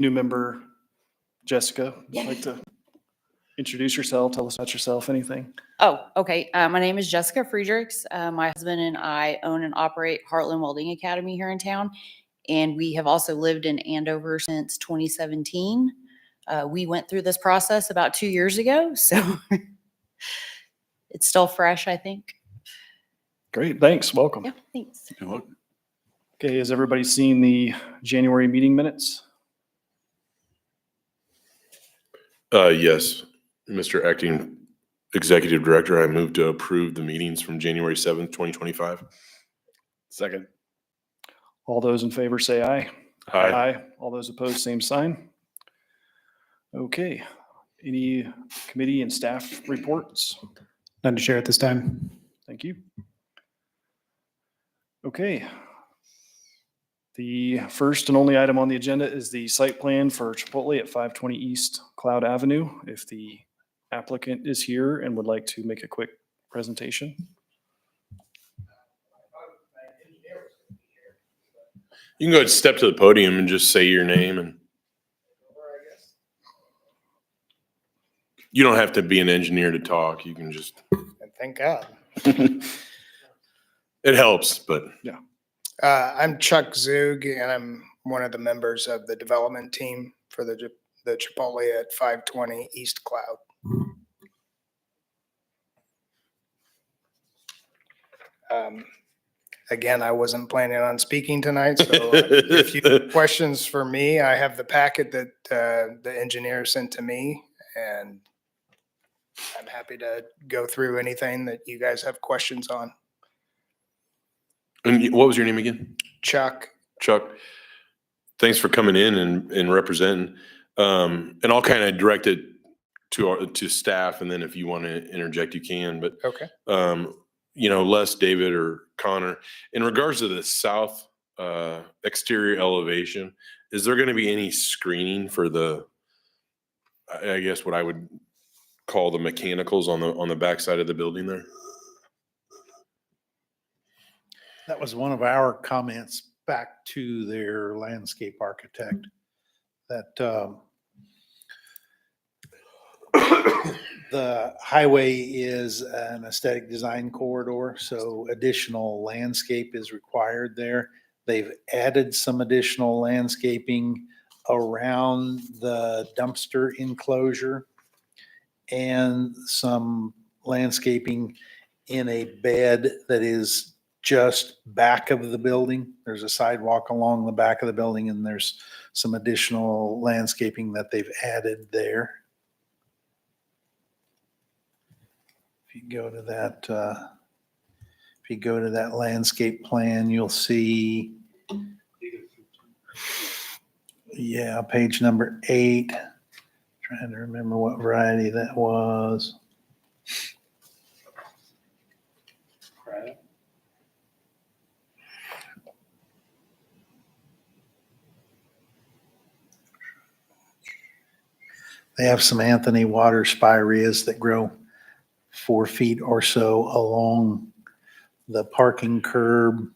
new member, Jessica, would you like to introduce yourself, tell us about yourself, anything? Oh, okay. My name is Jessica Friedrichs. My husband and I own and operate Heartland Welding Academy here in town. And we have also lived in Andover since 2017. We went through this process about 2 years ago, so it's still fresh, I think. Great, thanks, welcome. Yeah, thanks. You're welcome. Okay, has everybody seen the January meeting minutes? Yes, Mr. Acting Executive Director, I move to approve the meetings from January 7th, 2025. Second. All those in favor say aye. Aye. All those opposed, same sign. Okay, any committee and staff reports? None to share at this time. Thank you. Okay. The first and only item on the agenda is the site plan for Chipotle at 520 East Cloud Avenue. If the applicant is here and would like to make a quick presentation. You can go ahead and step to the podium and just say your name, and you don't have to be an engineer to talk. You can just, Thank God. it helps, but Yeah. I'm Chuck Zug, and I'm one of the members of the development team for the Chipotle at 520 East Cloud. Again, I wasn't planning on speaking tonight, so if you have questions for me, I have the packet that the engineer sent to me, and I'm happy to go through anything that you guys have questions on. and what was your name again? Chuck. Chuck, thanks for coming in and representing. And I'll kind of direct it to staff, and then if you want to interject, you can. But Okay. Les, David, or Connor, in regards to the south exterior elevation, is there going to be any screening for the, I guess what I would call the mechanicals on the back side of the building there? That was one of our comments back to their landscape architect, that the highway is an aesthetic design corridor, so additional landscape is required there. They've added some additional landscaping around the dumpster enclosure and some landscaping in a bed that is just back of the building. There's a sidewalk along the back of the building, and there's some additional landscaping that they've added there. If you go to that landscape plan, you'll see, yeah, page number 8. Trying to remember what variety that was. They have some Anthony water spireas that grow 4 feet or so along the parking curb,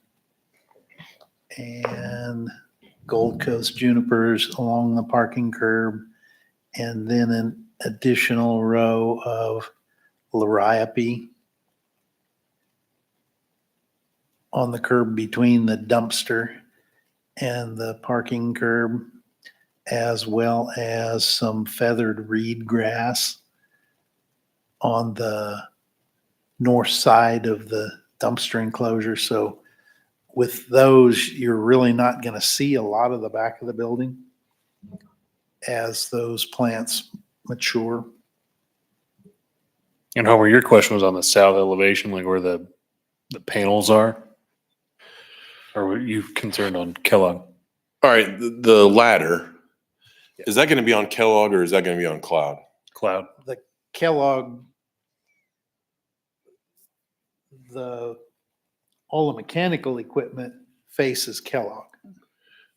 and Gold Coast junipers along the parking curb, and then an additional row of liriope on the curb between the dumpster and the parking curb, as well as some feathered reed grass on the north side of the dumpster enclosure. So with those, you're really not going to see a lot of the back of the building as those plants mature. And Homer, your question was on the south elevation, like where the panels are? Or were you concerned on Kellogg? All right, the ladder, is that going to be on Kellogg or is that going to be on Cloud? Cloud. The Kellogg, all the mechanical equipment faces Kellogg.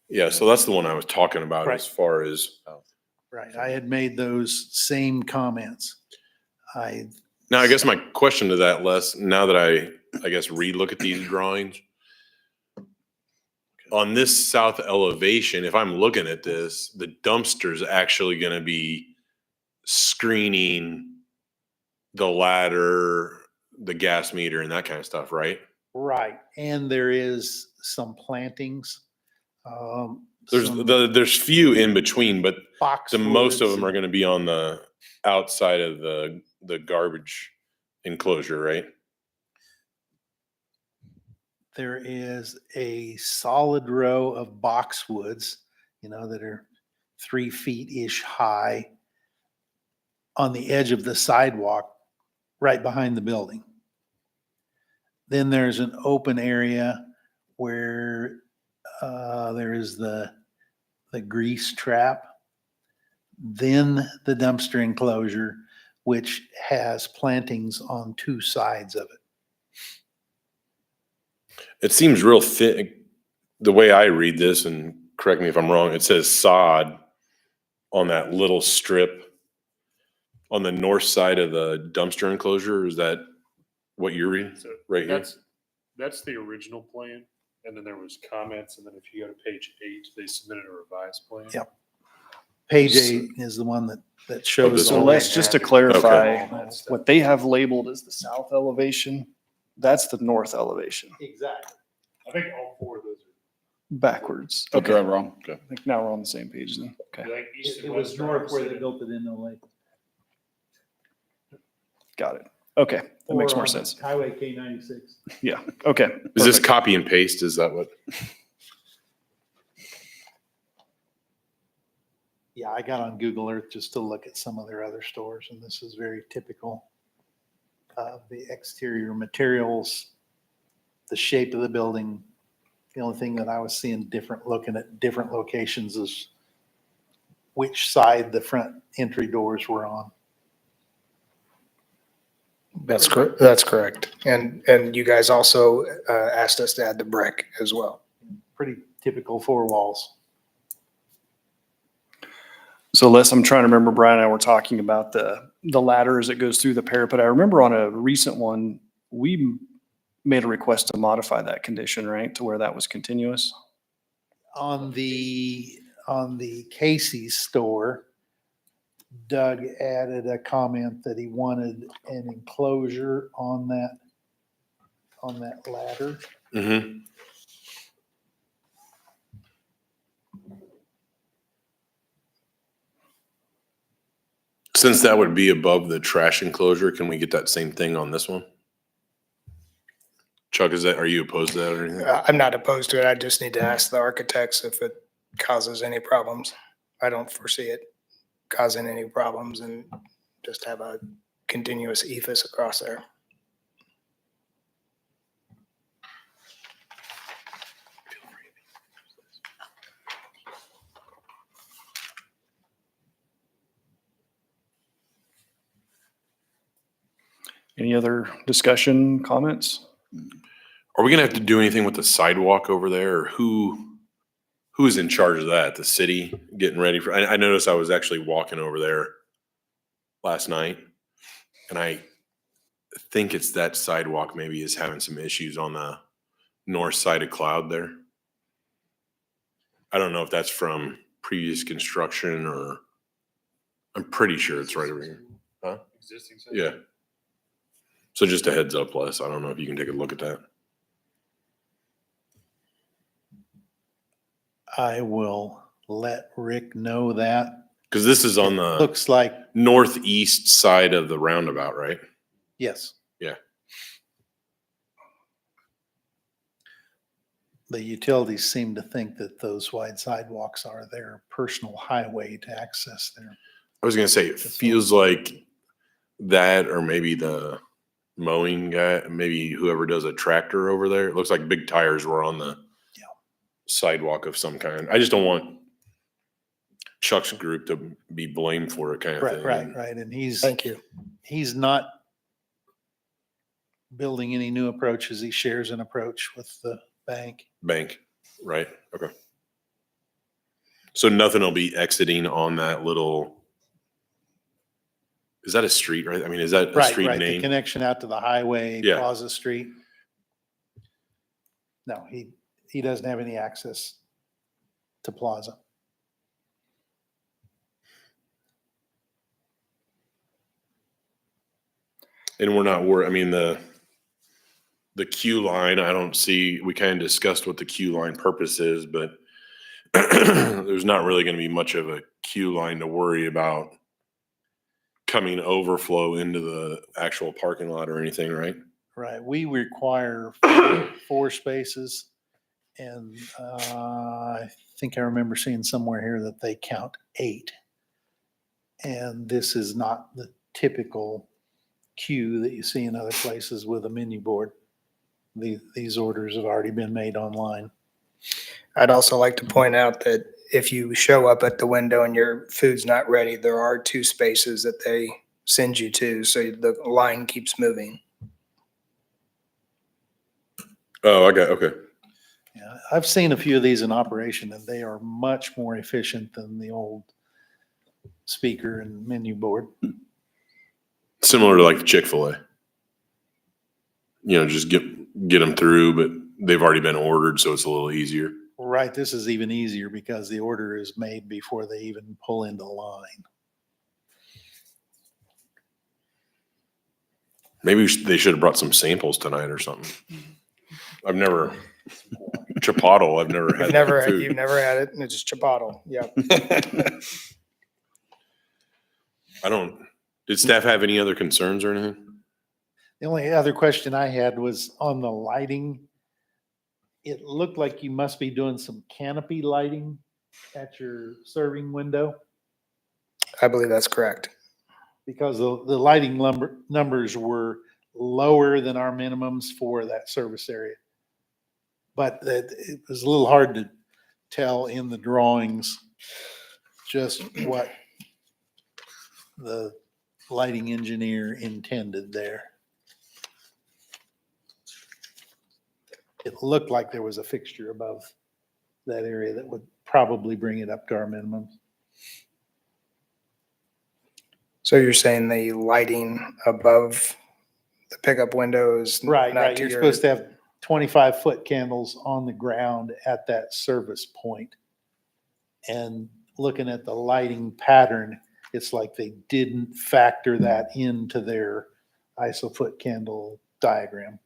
Yeah, so that's the one I was talking about Right. as far as. Right. I had made those same comments. Now, I guess my question to that, Les, now that I guess relook at these drawings. on this south elevation, if I'm looking at this, the dumpster's actually gonna be screening the ladder, the gas meter and that kind of stuff, right? Right, and there is some plantings. some There's few in between, but the most of boxwoods them are and- gonna be on the outside of the garbage enclosure, right? There is a solid row of boxwoods, that are 3 feet-ish high on the edge of the sidewalk, right behind the building. Then there's an open area where there is the grease trap. Then the dumpster enclosure, which has plantings on 2 sides of it. It seems real thick. The way I read this, and correct me if I'm wrong, it says sod on that little strip on the north side of the dumpster enclosure. Is that what you're reading So right here? That's the original plan. And then there was comments. And then if you go to page 8, they submitted a revised plan. Yep. Page 8 is the one that shows. this So all one? Les, that. just to clarify, Okay. what they have labeled as the south elevation, that's the north elevation, Exactly. I think all 4 of those are. backwards. Okay, Okay, I'm wrong. Okay. I think now we're on the same page then. Okay, Like east It and was west are north where they opposite. built it in the lake. got it. Okay, that makes Or more on sense. Highway K-96. Yeah, okay. Is this perfect. copy and paste? Is that what? Yeah, I got on Google Earth just to look at some of their other stores, and this is very typical of the exterior materials, the shape of the building. The only thing that I was seeing looking at different locations is which side the front entry doors were on. That's correct. That's correct. And you guys also asked us to add the brick as well. Pretty typical 4 walls. So Les, I'm trying to remember, Brian and I were talking about the ladder as it goes through the parapet. I remember on a recent one, we made a request to modify that condition, right? To where that was continuous. On the Casey's store, Doug added a comment that he wanted an enclosure on that ladder. Mm-hmm. Since that would be above the trash enclosure, can we get that same thing on this one? Chuck, are you opposed to that or anything? I'm not opposed to it. I just need to ask the architects if it causes any problems. I don't foresee it causing any problems, and just have a continuous ephes across there. Any other discussion, comments? Are we gonna have to do anything with the sidewalk over there, or who's in charge of that? The city getting ready for, I noticed I was actually walking over there last night, and I think it's that sidewalk maybe is having some issues on the north side of Cloud there. I don't know if that's from previous construction, or I'm pretty sure it's right over here. Huh? Existing. Yeah. So just a heads up, Les. I don't know if you can take a look at that. I will let Rick know that. Because this is on the Looks like, northeast side of the roundabout, right? yes. Yeah. The utilities seem to think that those wide sidewalks are their personal highway to access there. I was gonna say, it feels like that, or maybe the mowing guy, maybe whoever does a tractor over there. It looks like big tires were on the Yeah. sidewalk of some kind. I just don't want Chuck's group to be blamed for it, kind of thing. Right. And he's Thank you. not building any new approaches. He shares an approach with the bank. Bank, right? Okay. So nothing will be exiting on that little. Is that a street, right? I mean, is that a Right, street the name? connection out to the highway, Yeah. Plaza Street. No, he doesn't have any access to Plaza. And we're not worried, I mean, the queue line, I don't see, we kind of discussed what the queue line purpose is, but there's not really going to be much of a queue line to worry about coming overflow into the actual parking lot or anything, right? Right, we require 4 spaces, and I think I remember seeing somewhere here that they count 8. And this is not the typical queue that you see in other places with a menu board. These orders have already been made online. I'd also like to point out that if you show up at the window and your food's not ready, there are 2 spaces that they send you to, so the line keeps moving. Oh, okay. Yeah, I've seen a few of these in operation, and they are much more efficient than the old speaker and menu board. Similar to like Chick-fil-A. You know, just get them through, but they've already been ordered, so it's a little easier. Right, this is even easier because the order is made before they even pull into line. Maybe they should have brought some samples tonight or something. I've never, Chipotle, I've never had that food. You've never had it, and it's just Chipotle, yep. Did staff have any other concerns or anything? The only other question I had was on the lighting. It looked like you must be doing some canopy lighting at your serving window, I believe that's correct. because the lighting numbers were lower than our minimums for that service area. But it was a little hard to tell in the drawings just what the lighting engineer intended there. It looked like there was a fixture above that area that would probably bring it up to our minimums. So you're saying the lighting above the pickup window is Right. not to You're your- supposed to have 25-foot candles on the ground at that service point. And looking at the lighting pattern, it's like they didn't factor that into their ISO foot candle diagram.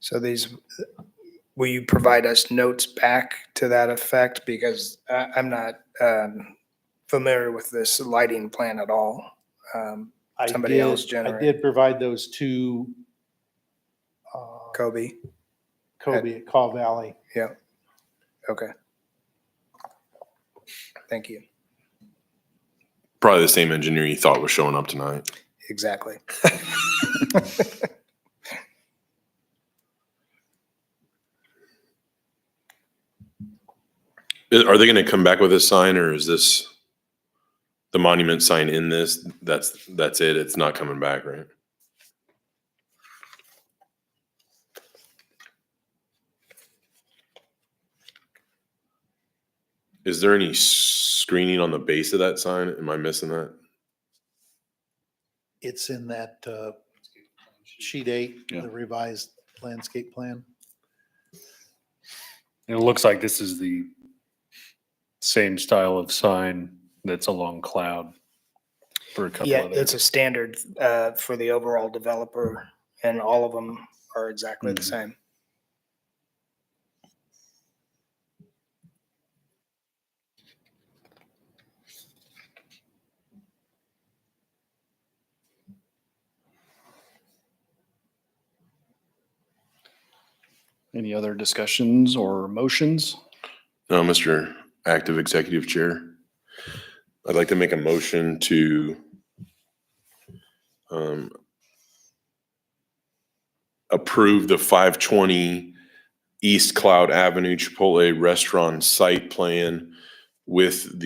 So will you provide us notes back to that effect? Because I'm not familiar with this lighting plan at all. Somebody else I generate. did provide those to Kobe, Kobe at Caw Valley. yeah, okay. Thank you, Probably the same engineer you thought was showing up tonight. exactly. Are they going to come back with a sign, or is this the monument sign in this? That's it. It's not coming back, right? Is there any screening on the base of that sign? Am I missing that? It's in that sheet 8, Yeah. the revised landscape plan. It looks like this is the same style of sign that's along Cloud for a couple Yeah, of it's there. a standard for the overall developer, and all of them are exactly the Mhm. same. Any other discussions or motions? No, Mr. Active Executive Chair. I'd like to make a motion to approve the 520 East Cloud Avenue Chipotle Restaurant site plan with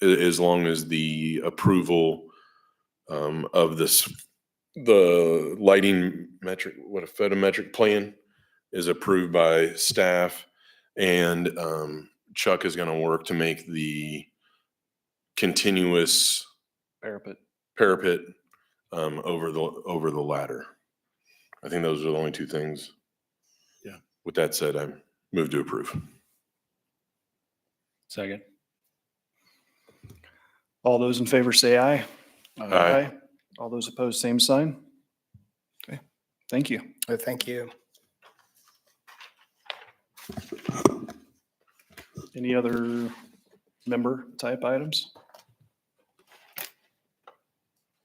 as long as the approval of the lighting metric, what a photometric plan is approved by staff, and Chuck is going to work to make the continuous Parapet. parapet over the ladder. I think those are the only two things. Yeah. With that said, I move to approve. Second. All those in favor say aye. Aye. All those opposed, same sign. Okay, thank you. Thank you. Any other member type items?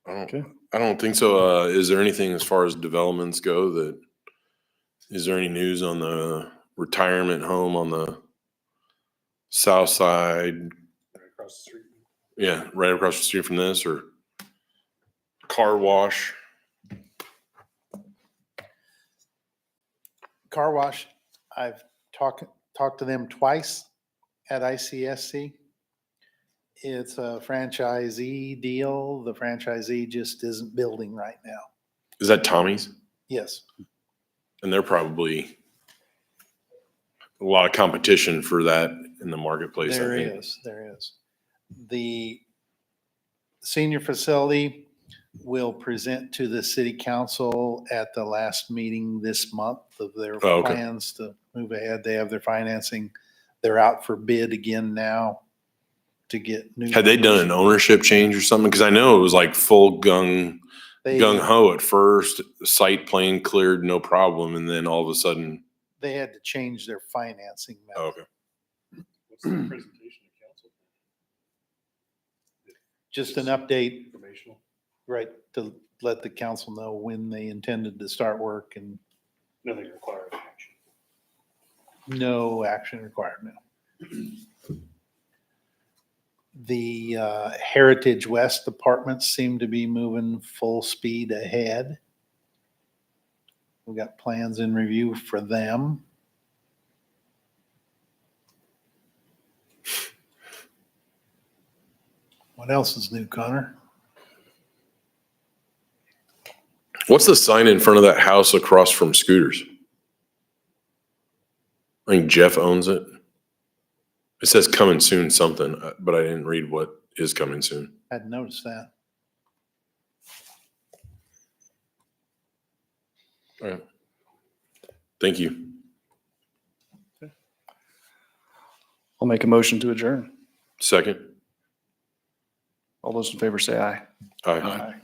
Okay. I don't think so. Is there anything as far as developments go is there any news on the retirement home on the south side? Right across the street. Yeah, right across the street from this, or car wash? Car wash, I've talked to them twice at ICSC. It's a franchisee deal. The franchisee just isn't building right now. Is that Tommy's? Yes, And they're probably a lot of competition for that in the marketplace. I there think. is. The senior facility will present to the city council at the last meeting this month of their Oh, okay. plans to move ahead. They have their financing. They're out for bid again now to get new. Had they done an ownership change or something? Because I know it was like full gung ho at first, site plan cleared, no problem, and then all of a sudden, They had to change their financing method. okay. What's the presentation to council? Just an update, Informational. right, to let the council know when they intended to start work and Nothing required action. no action required now. The Heritage West apartments seem to be moving full speed ahead. We got plans in review for them. What else is new, Connor? What's the sign in front of that house across from Scooters? I think Jeff owns it. It says coming soon something, but I didn't read what is coming soon. Hadn't noticed that. All right. Thank you. I'll make a motion to adjourn. Second. All those in favor say aye. Aye.